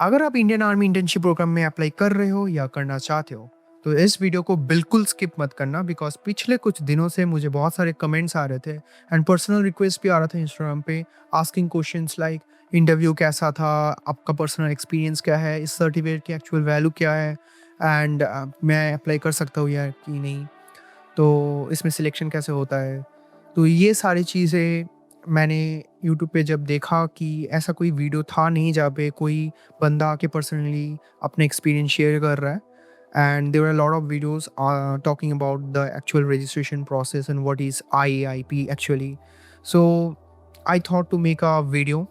अगर आप Indian army internship programme में अप्लाई कर रहे हो या करना चाहते हो तो इस वीडियो को बिल्कुल स्किप मत करना बिकॉज पिछले कुछ दिनों से मुझे बहुत सारे कमेंट्स आ रहे थे एंड पर्सनल रिक्वेस्ट भी आ रहा था इंस्टाग्राम पे आस्किंग क्वेश्चंस लाइक इंटरव्यू कैसा था, आपका पर्सनल एक्सपीरियंस क्या है, इस सर्टिफिकेट की एक्चुअल वैल्यू क्या है एंड मैं अप्लाई कर सकता हूँ या कि नहीं, तो इसमें सिलेक्शन कैसे होता है। तो ये सारी चीज़ें मैंने यूट्यूब पे जब देखा कि ऐसा कोई वीडियो था नहीं जहाँ पे कोई बंदा आके पर्सनली अपना एक्सपीरियंस शेयर कर रहा है and there are lot of videos talking about the actual registration process and what is IAIP actually. So I thought to make a video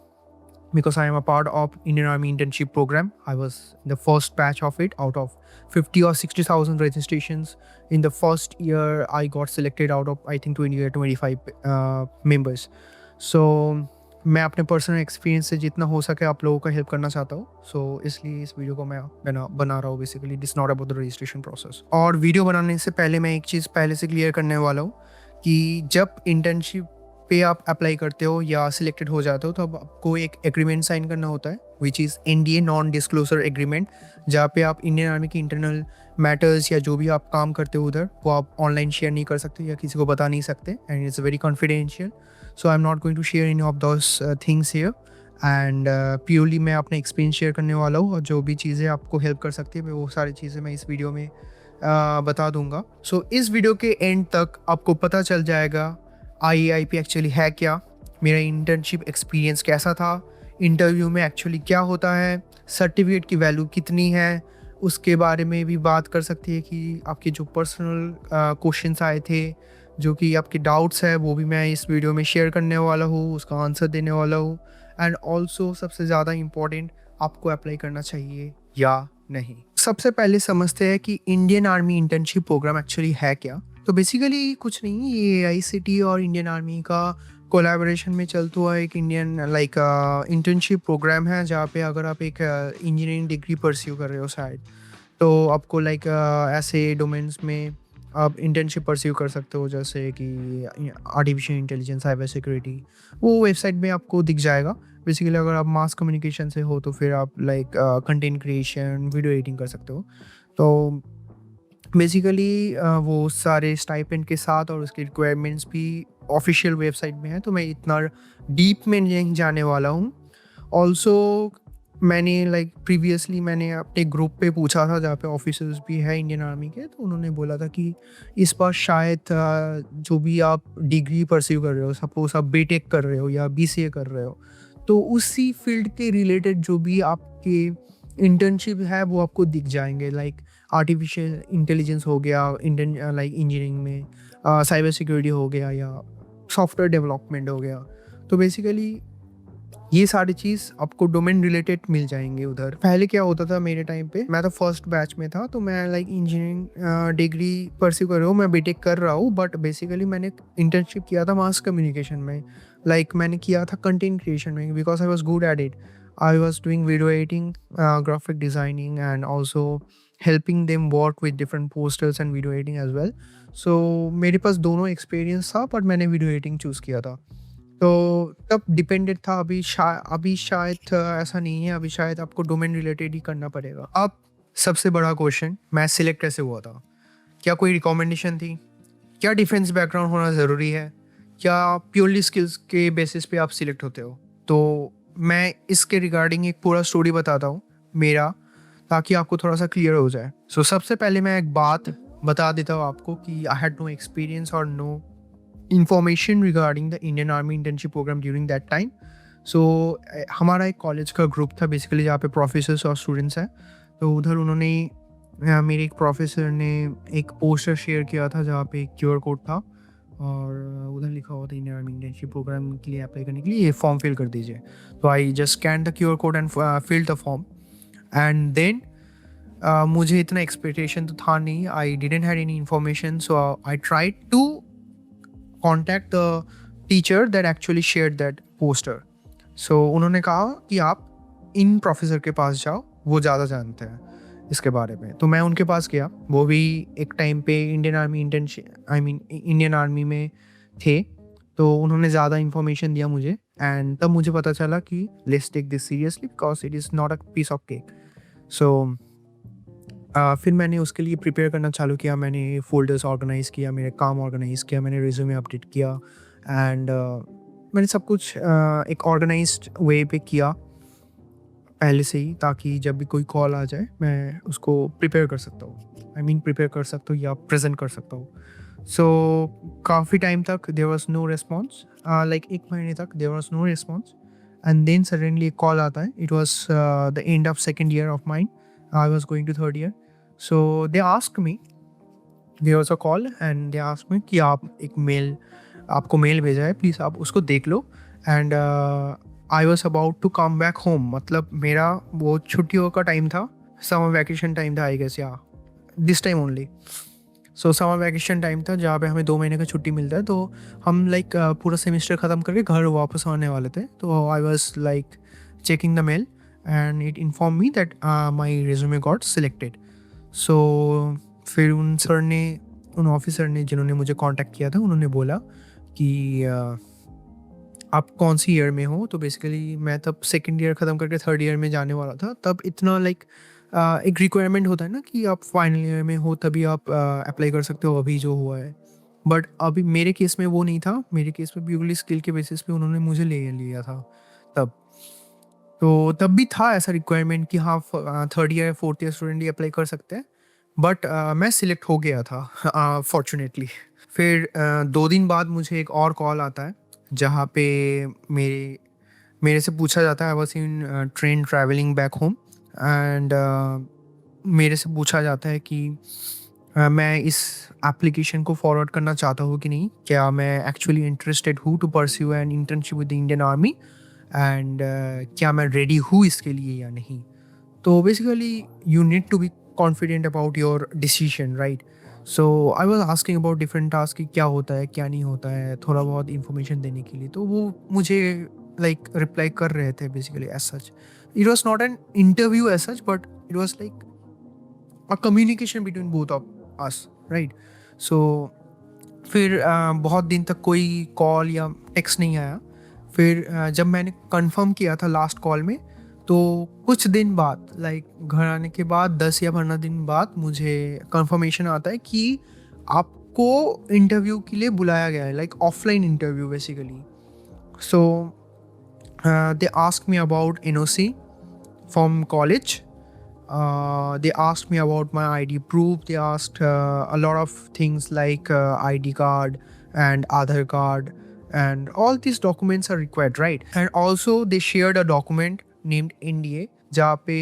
because I am a part of Indian Army internship program. I was in the first batch of it out of 50 or 60,000 registrations. In the first year, I got selected out of I think 20 or 25 members. So मैं अपने personal experience से जितना हो सके आप लोगों का help करना चाहता हूँ, सो इसलिए इस वीडियो को मैं बना रहा हूँ। Basically this not about the registration process. और वीडियो बनाने से पहले मैं एक चीज़ पहले से क्लियर करने वाला हूँ कि जब इंटर्नशिप पे आप अप्लाई करते हो या सिलेक्टेड हो जाते हो तो अब आपको एक एग्रीमेंट साइन करना होता है which is NDA non disclosure agreement, जहाँ पे आप इंडियन आर्मी की इंटरनल मैटर्स या जो भी आप काम करते हो उधर वो आप ऑनलाइन शेयर नहीं कर सकते या किसी को बता नहीं सकते and it's very confidential. So I am not going to share any of those things here and purely मैं अपना एक्सपीरियंस शेयर करने वाला हूँ और जो भी चीज़ें आपको हेल्प कर सकती है वो सारी चीज़ें मैं इस वीडियो में बता दूंगा। सो इस वीडियो के एंड तक आपको पता चल जाएगा IAIP एक्चुअली है क्या, मेरा इंटर्नशिप एक्सपीरियंस कैसा था, इंटरव्यू में एक्चुअली क्या होता है, सर्टिफिकेट की वैल्यू कितनी है, उसके बारे में भी बात कर सकती है कि आपके जो पर्सनल क्वेश्चंस आए थे, जो कि आपके डाउट्स है वो भी मैं इस वीडियो में शेयर करने वाला हूँ, उसका आंसर देने वाला हूँ एंड ऑल्सो सबसे ज़्यादा इम्पॉर्टेंट आपको अप्लाई करना चाहिए या नहीं। सबसे पहले समझते हैं कि Indian army internship programme actually है क्या। तो बेसिकली कुछ नहीं, ये ICT और इंडियन आर्मी का कोलैबोरेशन में चलता हुआ एक इंडियन लाइक इंटर्नशिप प्रोग्राम है जहाँ पे अगर आप एक इंजीनियरिंग डिग्री परस्यू कर रहे हो शायद, तो आपको लाइक ऐसे डोमेन्स में आप इंटर्नशिप परस्यू कर सकते हो जैसे कि आर्टिफिशियल इंटेलिजेंस, साइबर सिक्योरिटी। वो वेबसाइट में आपको दिख जाएगा। बेसिकली अगर आप मास कम्युनिकेशन से हो तो फिर आप like content creation, video editing कर सकते हो। तो बेसिकली वो सारे स्टाइपेंड के साथ और उसकी रिक्वायरमेंट्स भी ऑफिशियल वेबसाइट में है, तो मैं इतना डीप में नहीं जाने वाला हूँ। ऑल्सो मैंने लाइक प्रीवियसली मैंने अपने ग्रुप पे पूछा था जहाँ पे ऑफिसर्स भी है इंडियन आर्मी के, तो उन्होंने बोला था कि इस बार शायद जो भी आप डिग्री परस्यू कर रहे हो, सपोज आप BTech कर रहे हो या BCA कर रहे हो, तो उसी फील्ड के रिलेटेड जो भी आपके इंटर्नशिप है वो आपको दिख जाएंगे। लाइक आर्टिफिशियल इंटेलिजेंस हो गया इंडियन लाइक इंजीनियरिंग में, साइबर सिक्योरिटी हो गया या सॉफ्टवेयर डेवलपमेंट हो गया। तो बेसिकली ये सारी चीज़ आपको डोमेन रिलेटेड मिल जाएंगे उधर। पहले क्या होता था मेरे टाइम पे, मैं तो फर्स्ट बैच में था, तो मैं लाइक इंजीनियरिंग डिग्री परस्यू कर रहा हूँ, मैं BTech कर रहा हूँ, बट बेसिकली मैंने इंटर्नशिप किया था मास कम्युनिकेशन में। लाइक मैंने किया था कंटेंट क्रिएशन में because I was good at it. I was doing video editing, graphic designing, and also helping them work with different posters and video editing as well. So मेरे पास दोनों experience था, but मैंने video editing choose किया था। तो तब depended था। अभी शायद ऐसा नहीं है, अभी शायद आपको डोमेन रिलेटेड ही करना पड़ेगा। अब सबसे बड़ा क्वेश्चन, मैं सिलेक्ट कैसे हुआ था? क्या कोई रिकमेंडेशन थी? क्या डिफेंस बैकग्राउंड होना ज़रूरी है? क्या प्योरली स्किल्स के बेसिस पे आप सिलेक्ट होते हो? तो मैं इसके रिगार्डिंग एक पूरा स्टोरी बताता हूँ मेरा, ताकि आपको थोड़ा सा क्लियर हो जाए। सो सबसे पहले मैं एक बात बता देता हूँ आपको कि आई हैड नो एक्सपीरियंस और no information regarding the Indian army internship program during that time. So हमारा एक कॉलेज का ग्रुप था बेसिकली जहाँ पे प्रोफेसर्स और स्टूडेंट्स हैं। तो उधर उन्होंने मेरे एक प्रोफेसर ने एक पोस्टर शेयर किया था जहाँ पे एक QR कोड था और उधर लिखा हुआ था इंडियन आर्मी इंटर्नशिप प्रोग्राम के लिए अप्लाई करने के लिए ये फॉर्म फिल कर दीजिए। तो I just scan the QR code and fill the form and then मुझे इतना एक्सपेक्टेशन तो था नहीं, I didn't had any information, so I tried to contact the teacher that actually share that poster. So उन्होंने कहा कि आप इन professor के पास जाओ, वो ज़्यादा जानते हैं इसके बारे में। तो मैं उनके पास गया, वो भी एक टाइम पे Indian army internship Indian army में थे। तो उन्होंने ज़्यादा इन्फॉर्मेशन दिया मुझे एंड तब मुझे पता चला कि let's take this seriously because it is not a piece of cake. So फिर मैंने उसके लिए प्रिपेयर करना चालू किया, मैंने फ़ोल्डर्स ऑर्गेनाइज़ किया, मेरे काम ऑर्गेनाइज़ किया, मैंने रिज्यूमे अपडेट किया एंड मैंने सब कुछ एक ऑर्गेनाइज्ड वे पे किया पहले से ही, ताकि जब भी कोई कॉल आ जाए मैं उसको प्रिपेयर कर सकता हूँ। आई मीन प्रिपेयर कर सकता हूँ या प्रेज़ेंट कर सकता हूँ। सो काफ़ी टाइम तक there was no response, like 1 महीने तक there was no response and then suddenly एक कॉल आता है। It was the end of second year of mine, I was going to third year. So they asked me, there was a call and they asked me कि आप एक mail, आपको mail भेजा है, please आप उसको देख लो and I was about to come back home. मतलब मेरा वो छुट्टियों का टाइम था, समर वैकेशन टाइम था आई गेस, या this time only. So summer vacation time था जहाँ पे हमें 2 महीने का छुट्टी मिलता है, तो हम लाइक पूरा सेमेस्टर ख़त्म करके घर वापस आने वाले थे। तो I was like checking the mail and it inform me that my resume got selected. So फिर उन ऑफिसर ने जिन्होंने मुझे कांटेक्ट किया था, उन्होंने बोला कि आप कौन सी ईयर में हो। तो बेसिकली मैं तब सेकंड ईयर ख़त्म करके थर्ड ईयर में जाने वाला था। तब इतना लाइक एक रिक्वायरमेंट होता है ना कि आप फाइनल ईयर में हो तभी आप अप्लाई कर सकते हो, अभी जो हुआ है। बट अभी मेरे केस में वो नहीं था, मेरे केस में प्योरली स्किल के बेसिस पे उन्होंने मुझे ले लिया था तब। तो तब भी था ऐसा रिक्वायरमेंट कि हाँ third year fourth year student ही अप्लाई कर सकते हैं, बट मैं सिलेक्ट हो गया था फॉर्चुनेटली। फिर 2 दिन बाद मुझे एक और कॉल आता है जहाँ पे मेरे मेरे से पूछा जाता है, I was in train travelling back home and मेरे से पूछा जाता है कि मैं इस एप्लीकेशन को फॉरवर्ड करना चाहता हूँ कि नहीं, क्या मैं एक्चुअली इंटरेस्टेड हूँ to pursue an internship with the Indian army and क्या मैं रेडी हूँ इसके लिए या नहीं। तो basically you need to be confident about your decision, right. So I was asking about different task कि क्या होता है क्या नहीं होता है, थोड़ा बहुत इंफॉर्मेशन देने के लिए। तो वो मुझे लाइक रिप्लाई कर रहे थे basically as such. It was not an interview as such, but it was like a communication between both of us, right. So फिर बहुत दिन तक कोई कॉल या टेक्स्ट नहीं आया। फिर जब मैंने कंफर्म किया था लास्ट कॉल में, तो कुछ दिन बाद लाइक घर आने के बाद 10 या 15 दिन बाद मुझे कंफर्मेशन आता है कि आपको इंटरव्यू के लिए बुलाया गया है, like offline interview basically. So they ask me about NOC from college. They asked me about my ID proof. They asked a lot of things like ID card and Aadhaar card, and all these documents are required, right? And also they shared a document named NDA जहाँ पे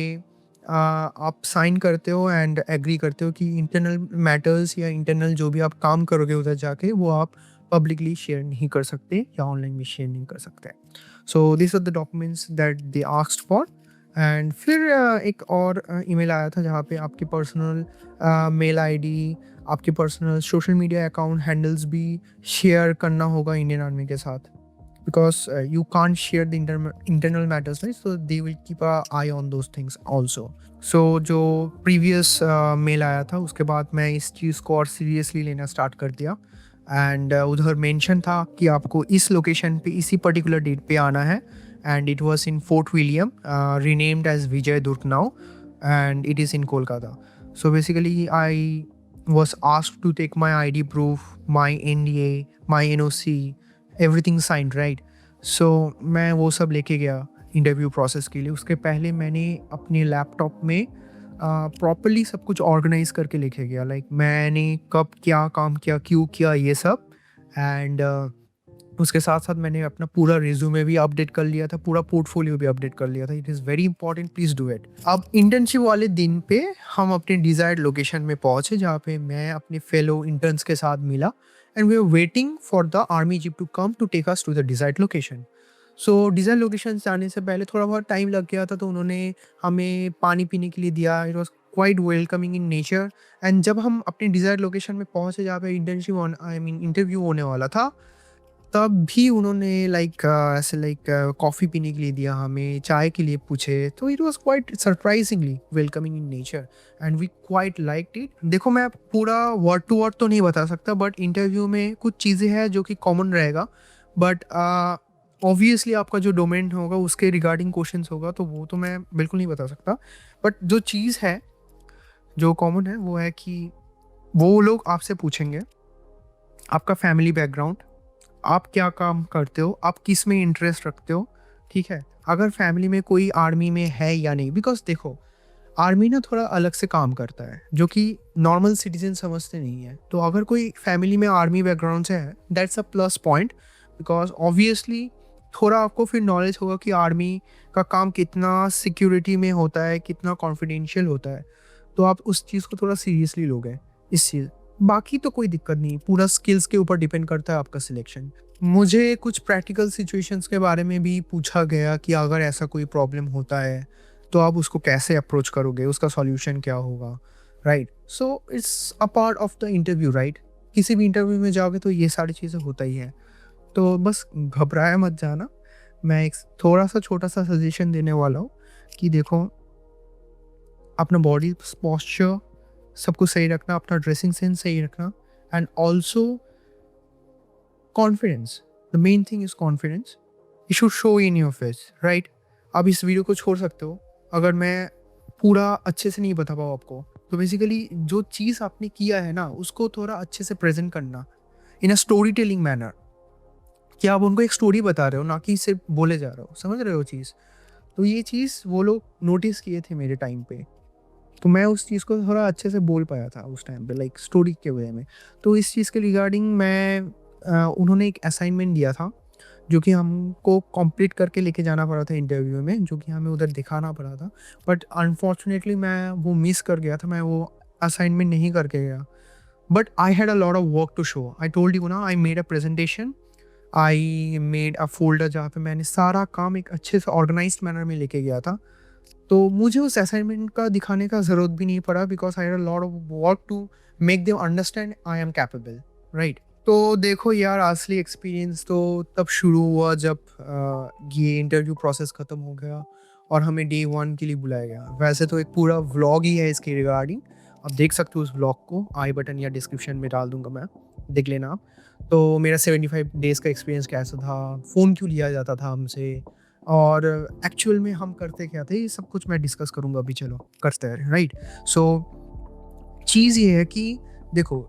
आप sign करते हो and agree करते हो कि internal matters या internal जो भी आप काम करोगे उधर जाके वो आप पब्लिकली शेयर नहीं कर सकते या ऑनलाइन भी शेयर नहीं कर सकते। So this are the documents that they asked for. And फिर एक और ईमेल आया था जहाँ पे आपकी पर्सनल मेल आईडी, आपके personal social media account handles भी शेयर करना होगा इंडियन आर्मी के साथ, because you can't share the internal matters, right. So they will keep an eye on those things also. So जो प्रीवियस मेल आया था उसके बाद मैं इस चीज़ को और सीरियसली लेना स्टार्ट कर दिया एंड उधर मेंशन था कि आपको इस लोकेशन पे इसी पर्टिकुलर डेट पे आना है and it was in Fort William, renamed as Vijay Durg now, and it is in Kolkata. So basically I was asked to take my ID proof, my NDA, my NOC, everything signed, right? So मैं वो सब लेके गया interview process के लिए। उसके पहले मैंने अपने लैपटॉप में प्रॉपरली सब कुछ ऑर्गेनाइज करके लेके गया, लाइक मैंने कब क्या काम किया, क्यों किया, ये सब। एंड उसके साथ साथ मैंने अपना पूरा रिज्यूमे भी अपडेट कर लिया था, पूरा पोर्टफोलियो भी अपडेट कर लिया था। It is very important, please do it. अब इंटर्नशिप वाले दिन पे हम अपने डिज़ायर्ड लोकेशन में पहुँचे जहाँ पे मैं अपने फेलो इंटर्न्स के साथ मिला and we are waiting for the army jeep to come to take us to the desired location. So desired location जाने से पहले थोड़ा बहुत टाइम लग गया था, तो उन्होंने हमें पानी पीने के लिए दिया। It was quite welcoming in nature. And जब हम अपने डिज़ायर्ड लोकेशन में पहुँचे जहाँ पे इंटरव्यू होने वाला था, तब भी उन्होंने ऐसे कॉफ़ी पीने के लिए दिया, हमें चाय के लिए पूछे। तो it was quite surprisingly welcoming in nature and we quite liked it. देखो मैं पूरा वर्ड टू वर्ड तो नहीं बता सकता, बट इंटरव्यू में कुछ चीज़ें हैं जो कि कॉमन रहेगा, बट ऑब्वियसली आपका जो डोमेन होगा उसके रिगार्डिंग क्वेश्चंस होगा, तो वो तो मैं बिल्कुल नहीं बता सकता। बट जो चीज़ है, जो कॉमन है, वो है कि वो लोग आपसे पूछेंगे आपका फैमिली बैकग्राउंड, आप क्या काम करते हो, आप किस में इंटरेस्ट रखते हो, ठीक है? अगर फैमिली में कोई आर्मी में है या नहीं, बिकॉज़ देखो, आर्मी ना थोड़ा अलग से काम करता है, जो कि नॉर्मल सिटीज़न समझते नहीं हैं। तो अगर कोई फैमिली में आर्मी बैकग्राउंड से है, that's a plus point, because obviously थोड़ा आपको फिर नॉलेज होगा कि आर्मी का काम कितना सिक्योरिटी में होता है, कितना कॉन्फिडेंशियल होता है। तो आप उस चीज़ को थोड़ा सीरियसली लोगे, इस चीज़। बाकी तो कोई दिक्कत नहीं, पूरा स्किल्स के ऊपर डिपेंड करता है आपका सिलेक्शन। मुझे कुछ प्रैक्टिकल सिचुएशंस के बारे में भी पूछा गया कि अगर ऐसा कोई प्रॉब्लम होता है, तो आप उसको कैसे अप्रोच करोगे, उसका सॉल्यूशन क्या होगा, right? So it's a part of the interview, right? किसी भी इंटरव्यू में जाओगे तो ये सारी चीज़ें होता ही है। तो बस घबराया मत जाना। मैं एक थोड़ा-सा छोटा-सा सजेशन देने वाला हूँ कि देखो, अपना बॉडी पोस्चर सब कुछ सही रखना, अपना ड्रेसिंग सेंस सही रखना, and also confidence. The main thing is confidence. You should show in your face, right? आप इस वीडियो को छोड़ सकते हो अगर मैं पूरा अच्छे से नहीं बता पाऊँ आपको। तो बेसिकली जो चीज़ आपने किया है ना, उसको थोड़ा अच्छे से प्रेज़ेंट करना इन अ स्टोरी टेलिंग मैनर, कि आप उनको एक स्टोरी बता रहे हो, ना कि सिर्फ बोले जा रहे हो। समझ रहे हो चीज़? तो ये चीज़ वो लोग नोटिस किए थे मेरे टाइम पे। तो मैं उस चीज़ को थोड़ा अच्छे से बोल पाया था उस टाइम पे, लाइक स्टोरी के वे में। तो इस चीज़ के रिगार्डिंग उन्होंने एक असाइनमेंट दिया था, जो कि हमको कंप्लीट करके लेके जाना पड़ा था इंटरव्यू में, जो कि हमें उधर दिखाना पड़ा था। बट अनफॉर्चुनेटली मैं वो मिस कर गया था, मैं वो असाइनमेंट नहीं करके गया। But I had a lot of work to show. I told you ना, I made a presentation, I made a folder जहाँ पे मैंने सारा काम एक अच्छे से ऑर्गनाइज़्ड मैनर में लेके गया था। तो मुझे उस असाइनमेंट का दिखाने का ज़रूरत भी नहीं पड़ा, because I had a lot of work to make them understand I am capable, right? तो देखो यार, असली एक्सपीरियंस तो तब शुरू हुआ जब ये इंटरव्यू प्रोसेस ख़त्म हो गया और हमें डे 1 के लिए बुलाया गया। वैसे तो एक पूरा व्लॉग ही है इसके रिगार्डिंग, आप देख सकते हो उस व्लॉग को, आई बटन या डिस्क्रिप्शन में डाल दूँगा मैं, देख लेना आप। तो मेरा 75 डेज़ का एक्सपीरियंस कैसा था, फ़ोन क्यों लिया जाता था हमसे, और एक्चुअल में हम करते क्या थे, ये सब कुछ मैं डिस्कस करूँगा अभी, चलो करते हैं, राइट? सो चीज़ ये है कि देखो,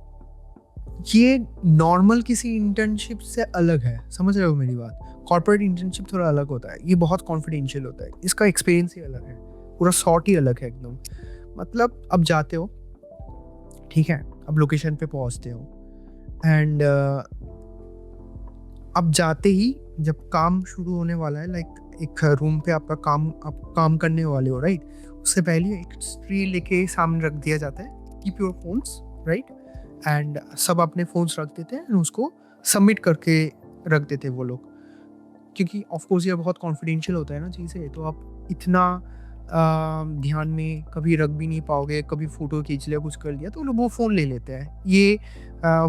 ये नॉर्मल किसी इंटर्नशिप से अलग है, समझ रहे हो मेरी बात? कॉर्पोरेट इंटर्नशिप थोड़ा अलग होता है, ये बहुत कॉन्फिडेंशियल होता है, इसका एक्सपीरियंस ही अलग है, पूरा सॉर्ट ही अलग है एकदम। मतलब अब जाते हो, ठीक है? अब लोकेशन पे पहुँचते हो, एंड अब जाते ही जब काम शुरू होने वाला है, लाइक एक रूम पे आपका काम, आप काम करने वाले हो, राइट? उससे पहले एक ट्रे लेके सामने रख दिया जाता है, keep your phones, right? And सब अपने फोन्स रख देते हैं and उसको सबमिट करके रख देते हैं वो लोग, क्योंकि ऑफ कोर्स ये बहुत कॉन्फिडेंशियल होता है ना चीज़ें, तो आप इतना ध्यान में कभी रख भी नहीं पाओगे, कभी फ़ोटो खींच लिया, कुछ कर लिया, तो लोग वो फ़ोन ले लेते हैं। ये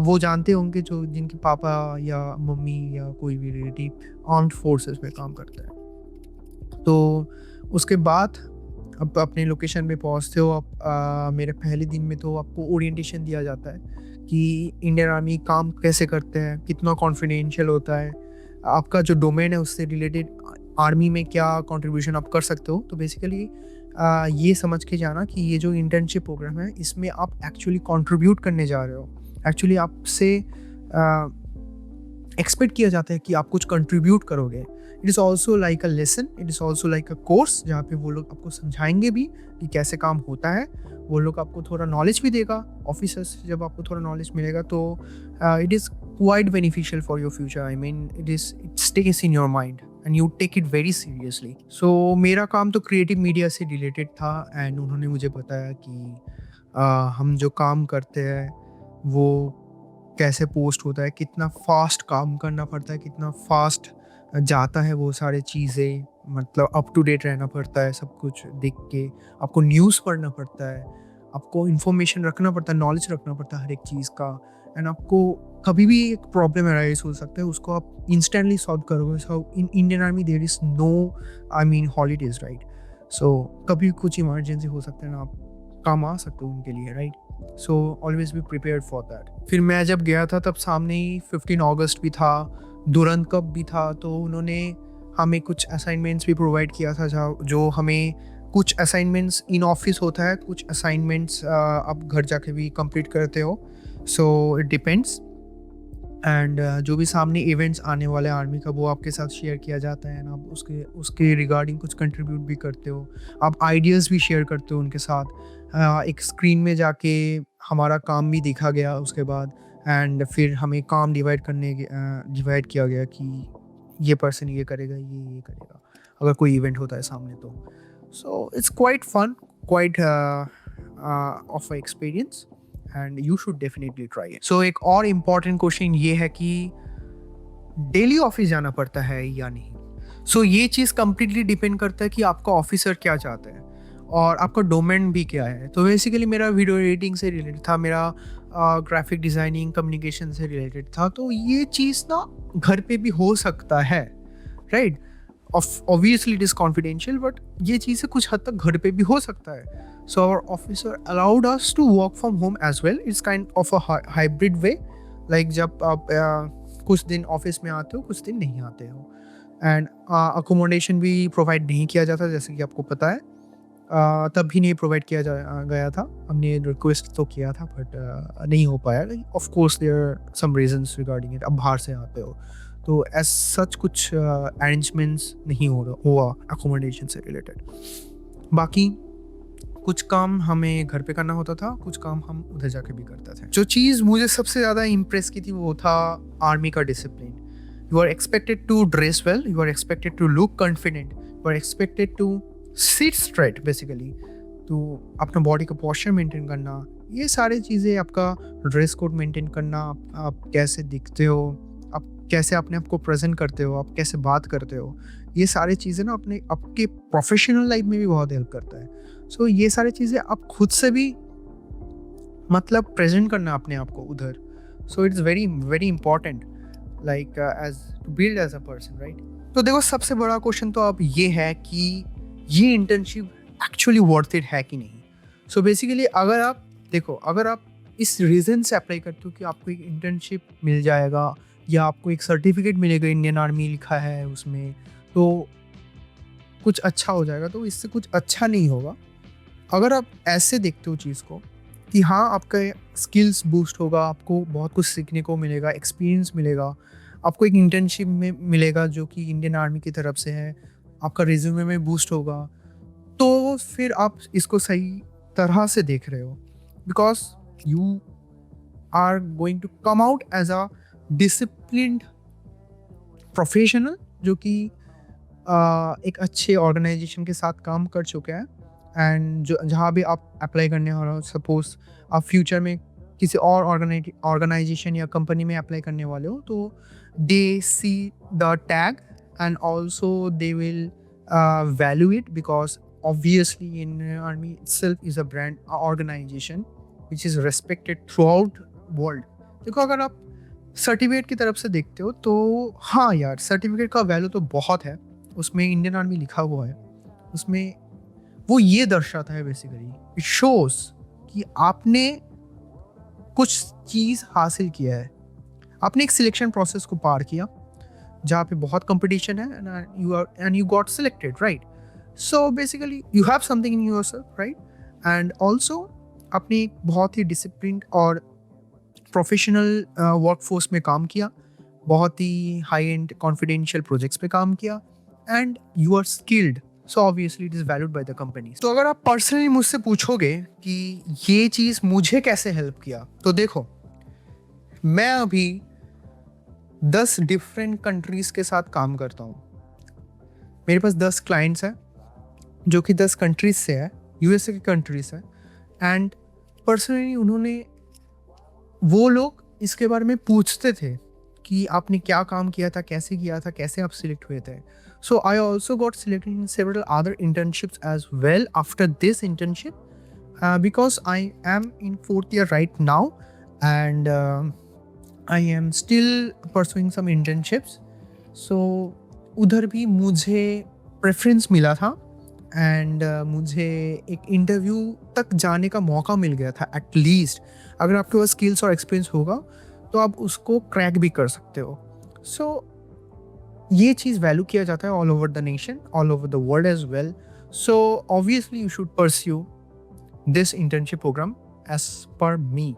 वो जानते होंगे जो जिनके पापा या मम्मी या कोई भी रिलेटिव आर्म्ड फोर्सेस में काम करता है। तो उसके बाद अब अपने लोकेशन पे पहुँचते हो आप, मेरे पहले दिन में तो आपको ओरिएंटेशन दिया जाता है कि इंडियन आर्मी काम कैसे करते हैं, कितना कॉन्फिडेंशियल होता है, आपका जो डोमेन है उससे रिलेटेड आर्मी में क्या कंट्रीब्यूशन आप कर सकते हो। तो बेसिकली ये समझ के जाना कि ये जो इंटर्नशिप प्रोग्राम है, इसमें आप एक्चुअली कंट्रीब्यूट करने जा रहे हो। एक्चुअली आपसे एक्सपेक्ट किया जाता है कि आप कुछ कंट्रीब्यूट करोगे। It is also like a lesson, it is also like a course, जहाँ पे वो लोग आपको समझाएंगे भी कि कैसे काम होता है। वो लोग आपको थोड़ा नॉलेज भी देगा, ऑफिसर्स से जब आपको थोड़ा नॉलेज मिलेगा तो it is quite beneficial for your future. I mean it stays in your mind and you take it very seriously. So मेरा काम तो क्रिएटिव मीडिया से रिलेटेड था, एंड उन्होंने मुझे बताया कि हम जो काम करते हैं वो कैसे पोस्ट होता है, कितना फास्ट काम करना पड़ता है, कितना फास्ट जाता है वो सारी चीज़ें, मतलब अप टू डेट रहना पड़ता है सब कुछ देख के, आपको न्यूज़ पढ़ना पड़ता है, आपको इन्फॉर्मेशन रखना पड़ता है, नॉलेज रखना पड़ता है हर एक चीज़ का, एंड आपको कभी भी एक प्रॉब्लम अराइज हो सकता है, उसको आप इंस्टेंटली सॉल्व करोगे। So in Indian army there is no, I mean holidays, right? So कभी कुछ इमरजेंसी हो सकता है ना, आप काम आ सकते हो उनके लिए, right? So always be prepared for that. फिर मैं जब गया था तब सामने ही 15 अगस्त भी था, दुरंत कप भी था, तो उन्होंने हमें कुछ असाइनमेंट्स भी प्रोवाइड किया था, जहाँ जो हमें कुछ असाइनमेंट्स इन ऑफिस होता है, कुछ असाइनमेंट्स आप घर जाके भी कंप्लीट करते हो, सो इट डिपेंड्स। एंड जो भी सामने इवेंट्स आने वाले आर्मी का, वो आपके साथ शेयर किया जाता है ना, आप उसके उसके रिगार्डिंग कुछ कंट्रीब्यूट भी करते हो, आप आइडियाज़ भी शेयर करते हो उनके साथ। एक स्क्रीन में जाके हमारा काम भी देखा गया उसके बाद, एंड फिर हमें काम डिवाइड किया गया कि ये पर्सन ये करेगा, ये करेगा, अगर कोई इवेंट होता है सामने तो। So it's quite fun, quite of a experience, and you should definitely try it. So एक और इम्पॉर्टेंट क्वेश्चन ये है कि डेली ऑफिस जाना पड़ता है या नहीं। सो ये चीज़ कंप्लीटली डिपेंड करता है कि आपका ऑफिसर क्या चाहता है और आपका डोमेन भी क्या है। तो बेसिकली मेरा वीडियो एडिटिंग से रिलेटेड था, मेरा ग्राफिक डिज़ाइनिंग कम्युनिकेशन से रिलेटेड था, तो ये चीज़ ना घर पे भी हो सकता है, right. Obviously it is confidential, but ये चीज़ें कुछ हद तक घर पे भी हो सकता है। So our officer allowed us to work from home as well. It's kind of a hybrid way. Like जब आप कुछ दिन ऑफिस में आते हो, कुछ दिन नहीं आते हो, एंड अकोमोडेशन भी प्रोवाइड नहीं किया जाता, जैसे कि आपको पता है। तब भी नहीं प्रोवाइड किया गया था। हमने रिक्वेस्ट तो किया था, बट नहीं हो पाया। Of course there are some reasons regarding it. अब बाहर से आते हो तो एज सच कुछ अरेंजमेंट्स नहीं हुआ अकोमोडेशन से रिलेटेड। बाकी कुछ काम हमें घर पे करना होता था, कुछ काम हम उधर जाके भी करते थे। जो चीज़ मुझे सबसे ज़्यादा इम्प्रेस की थी वो था आर्मी का discipline. You are expected to dress well, you are expected to look confident, you are expected to sit straight basically, तो अपना बॉडी का पोस्चर मेंटेन करना, ये सारी चीज़ें, आपका ड्रेस कोड मेंटेन करना, आप कैसे दिखते हो, आप कैसे अपने आप को प्रेजेंट करते हो, आप कैसे बात करते हो, ये सारी चीज़ें ना आपके प्रोफेशनल लाइफ में भी बहुत हेल्प करता है। सो ये सारी चीज़ें आप खुद से भी मतलब प्रेजेंट करना अपने आप को उधर। So it's very very important, like as to build as a person, right. तो देखो, सबसे बड़ा क्वेश्चन तो अब ये है कि ये इंटर्नशिप एक्चुअली वर्थ इट है कि नहीं। सो बेसिकली अगर आप इस रीज़न से अप्लाई करते हो कि आपको एक इंटर्नशिप मिल जाएगा या आपको एक सर्टिफिकेट मिलेगा, इंडियन आर्मी लिखा है उसमें, तो कुछ अच्छा हो जाएगा, तो इससे कुछ अच्छा नहीं होगा। अगर आप ऐसे देखते हो चीज़ को कि हाँ, आपका स्किल्स बूस्ट होगा, आपको बहुत कुछ सीखने को मिलेगा, एक्सपीरियंस मिलेगा, आपको एक इंटर्नशिप में मिलेगा जो कि इंडियन आर्मी की तरफ से है, आपका रिज्यूमे में बूस्ट होगा, तो फिर आप इसको सही तरह से देख रहे हो, because you are going to come out as a disciplined professional, जो कि एक अच्छे ऑर्गेनाइजेशन के साथ काम कर चुके हैं, एंड जो जहाँ भी आप अप्लाई करने वाले हो, सपोज आप फ्यूचर में किसी और ऑर्गेनाइजेशन या कंपनी में अप्लाई करने वाले हो, तो they see the tag and also they will value it, because obviously Indian army itself is a brand organization which is respected throughout world. देखो, अगर आप सर्टिफिकेट की तरफ से देखते हो तो हाँ यार, सर्टिफिकेट का वैल्यू तो बहुत है, उसमें इंडियन आर्मी लिखा हुआ है, उसमें वो ये दर्शाता है बेसिकली, इट शोज कि आपने कुछ चीज़ हासिल किया है, आपने एक सिलेक्शन प्रोसेस को पार किया जहाँ पे बहुत कंपटीशन है, and you got selected, right. So basically you have something in yourself, right. And also आपने एक बहुत ही डिसिप्लिन्ड और प्रोफेशनल वर्कफोर्स में काम किया, बहुत ही हाई एंड कॉन्फिडेंशियल प्रोजेक्ट्स पे काम किया, and you are skilled, so obviously it is valued by the company. तो अगर आप पर्सनली मुझसे पूछोगे कि ये चीज़ मुझे कैसे हेल्प किया, तो देखो, मैं अभी 10 डिफरेंट कंट्रीज़ के साथ काम करता हूँ। मेरे पास 10 क्लाइंट्स हैं जो कि 10 कंट्रीज से है, यूएसए की कंट्रीज है, एंड पर्सनली वो लोग इसके बारे में पूछते थे कि आपने क्या काम किया था, कैसे किया था, कैसे आप सिलेक्ट हुए थे। So I also got selected in several other internships as well after this internship, because I am in 4th year right now, and I am still pursuing some internships. So उधर भी मुझे preference मिला था, and मुझे एक interview तक जाने का मौका मिल गया था। एटलीस्ट अगर आपके पास स्किल्स और एक्सपीरियंस होगा तो आप उसको क्रैक भी कर सकते हो। सो ये चीज़ वैल्यू किया जाता है all over the nation, all over the world as well. So obviously you should pursue this internship programme as per me,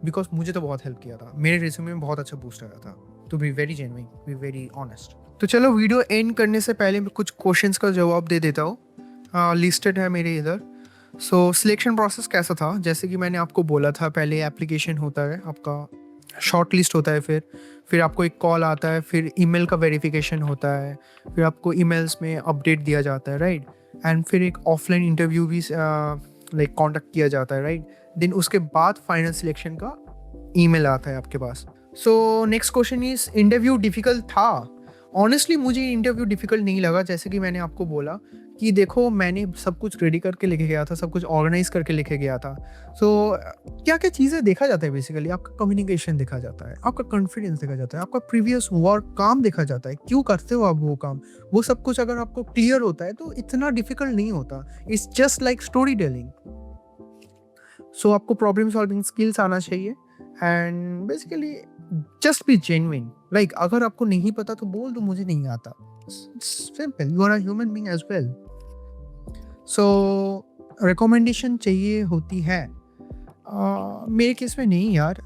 because मुझे तो बहुत हेल्प किया था, मेरे रिज्यूमे में बहुत अच्छा बूस्ट आया था. To be very genuine, be very honest. तो चलो वीडियो एंड करने से पहले मैं कुछ क्वेश्चंस का जवाब दे देता हूँ. लिस्टेड है मेरे इधर. सो सिलेक्शन प्रोसेस कैसा था, जैसे कि मैंने आपको बोला था, पहले एप्लीकेशन होता है आपका, शॉर्ट लिस्ट होता है, फिर आपको एक कॉल आता है, फिर ईमेल का वेरिफिकेशन होता है, फिर आपको ईमेल्स में अपडेट दिया जाता है, राइट. एंड फिर एक ऑफलाइन इंटरव्यू भी लाइक कॉन्टेक्ट किया जाता है, राइट. देन उसके बाद फाइनल सिलेक्शन का ईमेल आता है आपके पास. So next question is, interview difficult था? ऑनेस्टली मुझे इंटरव्यू डिफिकल्ट नहीं लगा. जैसे कि मैंने आपको बोला कि देखो, मैंने सब कुछ रेडी करके लेके गया था, सब कुछ ऑर्गेनाइज करके लेके गया था. सो क्या क्या चीज़ें देखा जाता है बेसिकली, आपका कम्युनिकेशन देखा जाता है, आपका कॉन्फिडेंस देखा जाता है, आपका प्रीवियस वर्क काम देखा जाता है, क्यों करते हो आप वो काम. वो सब कुछ अगर आपको क्लियर होता है तो इतना डिफिकल्ट नहीं होता. It's just like story telling. So आपको प्रॉब्लम सॉल्विंग स्किल्स आना चाहिए and basically just be genuine. Like अगर आपको नहीं पता तो बोल दो मुझे नहीं आता. Simple, you are a human being as well. So recommendation चाहिए होती है? मेरे केस में नहीं यार.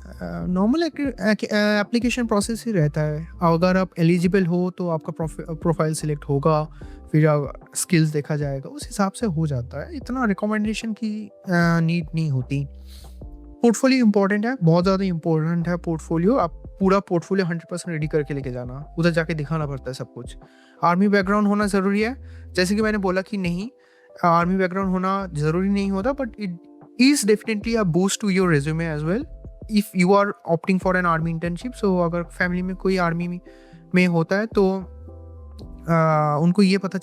नॉर्मल एप्लीकेशन प्रोसेस ही रहता है. अगर आप एलिजिबल हो तो आपका प्रोफाइल सिलेक्ट होगा, फिर स्किल्स देखा जाएगा, उस हिसाब से हो जाता है. इतना रिकमेंडेशन की नीड नहीं होती. पोर्टफोलियो इंपॉर्टेंट है, बहुत ज़्यादा इंपॉर्टेंट है पोर्टफोलियो. आप पूरा पोर्टफोलियो 100% रेडी करके लेके जाना, उधर जाके दिखाना पड़ता है सब कुछ. आर्मी बैकग्राउंड होना ज़रूरी है, जैसे कि मैंने बोला कि नहीं, आर्मी बैकग्राउंड होना ज़रूरी नहीं होता, but it is definitely a boost to your resume as well if you are opting for an army internship. So अगर फैमिली में कोई आर्मी में होता है तो उनको ये पता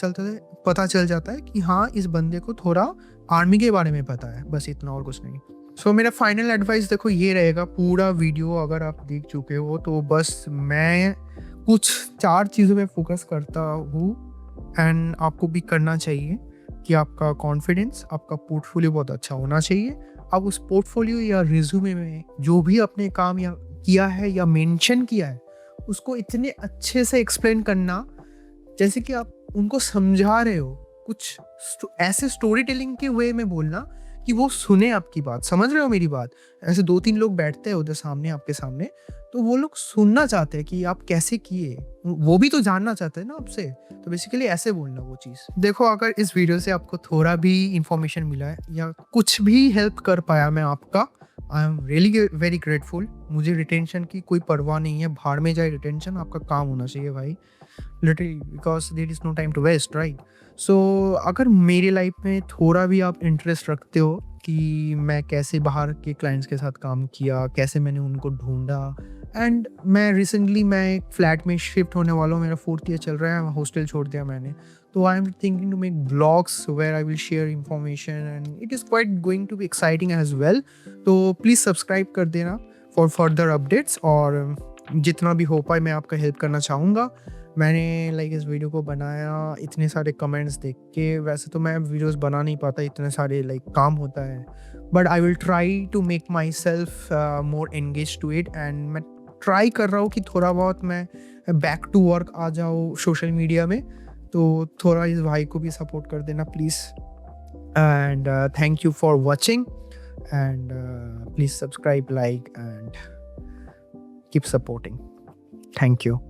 चल जाता है कि हाँ, इस बंदे को थोड़ा आर्मी के बारे में पता है, बस इतना और कुछ नहीं. सो मेरा फाइनल एडवाइस देखो ये रहेगा. पूरा वीडियो अगर आप देख चुके हो तो बस मैं कुछ 4 चीज़ों पे फोकस करता हूँ एंड आपको भी करना चाहिए कि आपका कॉन्फिडेंस, आपका पोर्टफोलियो बहुत अच्छा होना चाहिए. अब उस पोर्टफोलियो या रिज्यूमे में जो भी आपने काम या किया है या मेंशन किया है, उसको इतने अच्छे से एक्सप्लेन करना जैसे कि आप उनको समझा रहे हो. कुछ ऐसे स्टोरी टेलिंग के वे में बोलना कि वो सुने आपकी बात. समझ रहे हो मेरी बात? ऐसे 2-3 लोग बैठते हैं उधर सामने, आपके सामने, तो वो लोग सुनना चाहते हैं कि आप कैसे किए, वो भी तो जानना चाहते हैं ना आपसे. तो बेसिकली ऐसे बोलना वो चीज़. देखो, अगर इस वीडियो से आपको थोड़ा भी इंफॉर्मेशन मिला है या कुछ भी हेल्प कर पाया मैं आपका, I am really very grateful. मुझे रिटेंशन की कोई परवाह नहीं है, भाड़ में जाए रिटेंशन, आपका काम होना चाहिए भाई, literally, because there is no time to waste, right. So अगर मेरी लाइफ में थोड़ा भी आप इंटरेस्ट रखते हो कि मैं कैसे बाहर के क्लाइंट्स के साथ काम किया, कैसे मैंने उनको ढूंढा, एंड मैं रिसेंटली एक फ्लैट में शिफ्ट होने वाला हूँ, मेरा 4th ईयर चल रहा है, हॉस्टल छोड़ दिया मैंने. तो I am thinking to make blogs where I will share information and it is quite going to be exciting as well. तो प्लीज़ सब्सक्राइब कर देना फॉर फर्दर अपडेट्स, और जितना भी हो पाए मैं आपका हेल्प करना चाहूँगा. मैंने इस वीडियो को बनाया इतने सारे कमेंट्स देख के. वैसे तो मैं वीडियोस बना नहीं पाता, इतने सारे काम होता है, but I will try to make myself more engage to it. And मैं ट्राई कर रहा हूँ कि थोड़ा बहुत मैं बैक टू वर्क आ जाऊँ सोशल मीडिया में. तो थोड़ा इस भाई को भी सपोर्ट कर देना please. And thank you for watching and please subscribe, like and keep supporting. Thank you.